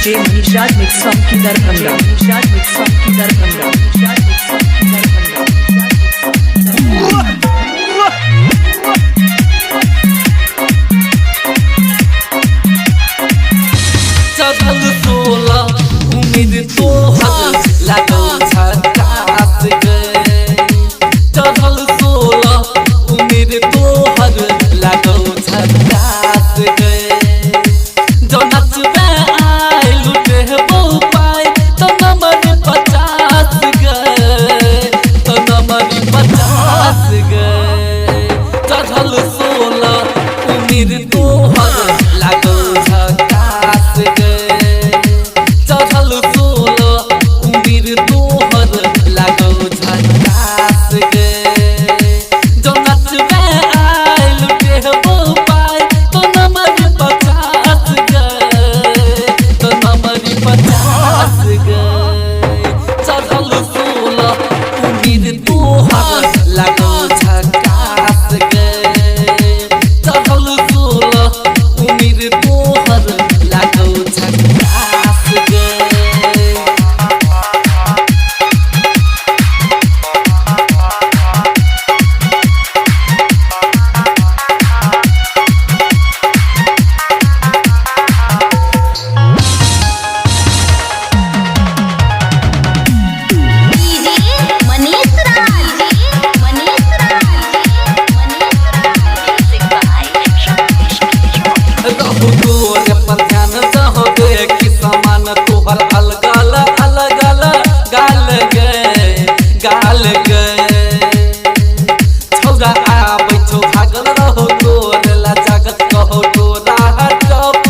DJ Nishad Mix Song की Darbhanga Nishad Mix Song की Darbhanga Nishad Mix Song की दरभंगा चढ़ल सोला उम्मीद तो हद लागल झकास गए चढ़ल सोला उम्मीद तो हद लागल झकास गए जो नचबे आए लुटे वो पाए तो नंबर 50 गए तो नंबर 50 गए चढ़ल सोला उम्मीद तो हद लागल झकास गए चढ़ल सोला उम्मीद तोहर लागल झकास गए जो नचबे आए लुटे वो पाए तो नंबर 50 गए तो नंबर 50 गए चढ़ल सोला उम्मीद तोहर लागल झकास गए चढ़ल सोला उम्मीद तोहर लागल झकास गए रहु तोरे पर ध्यान दहो देखी समान तोहर अलगल अलगल गाल गए छौरा आबै छौ भागल रहो तोरे ला जगत कहो तोरा टप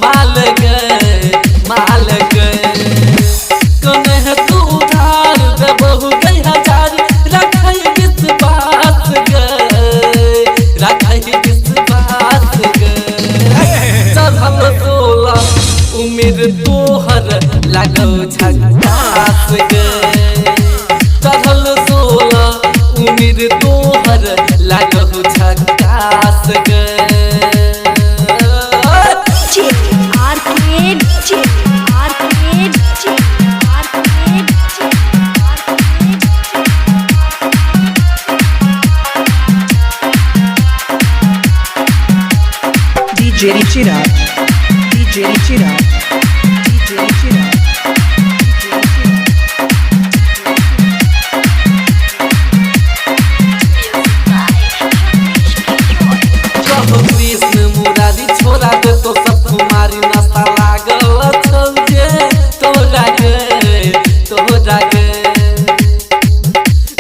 माल गए कने तू उधार देबहु 1000 रखै विश्वास गए चढ़ल सोला उम्मीद तोहर लागल झकास गए चढ़ल सोला उम्मीद तोहर लागल झकास गए DJ Nishad DJ Nishad DJ Nishad कहो कृष्ण मुरारी छोड़ा दे तो सब कुमारी नाश्ता लागल छौ जे तोरा गे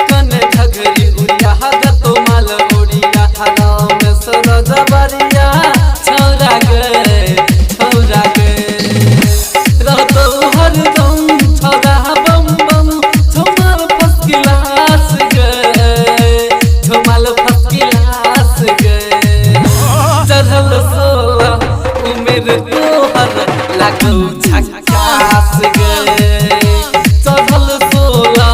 कने ठगरी गुड़िया दे तो माल उड़िया हराम सरज बरिया छौरा गे रहतो हरदम छौरा बम बम झुमल फर्स्ट क्लास गए चढ़ल सोला उम्मीद तोहर लागल झकास गए चढ़ल सोला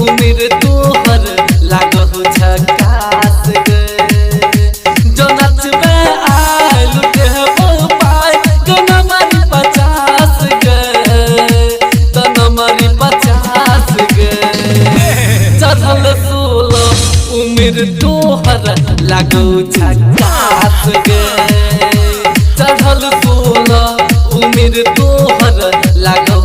उम्मीद तोहर लागल झकास गए जो नचबे आए लुटे वो पाए तो नंबर 50 गए तो नंबर 50 गए चढ़ल सोला उम्मीद तोहर लागल झकास गए चढ़ल सोला उम्मीद तोहर लागल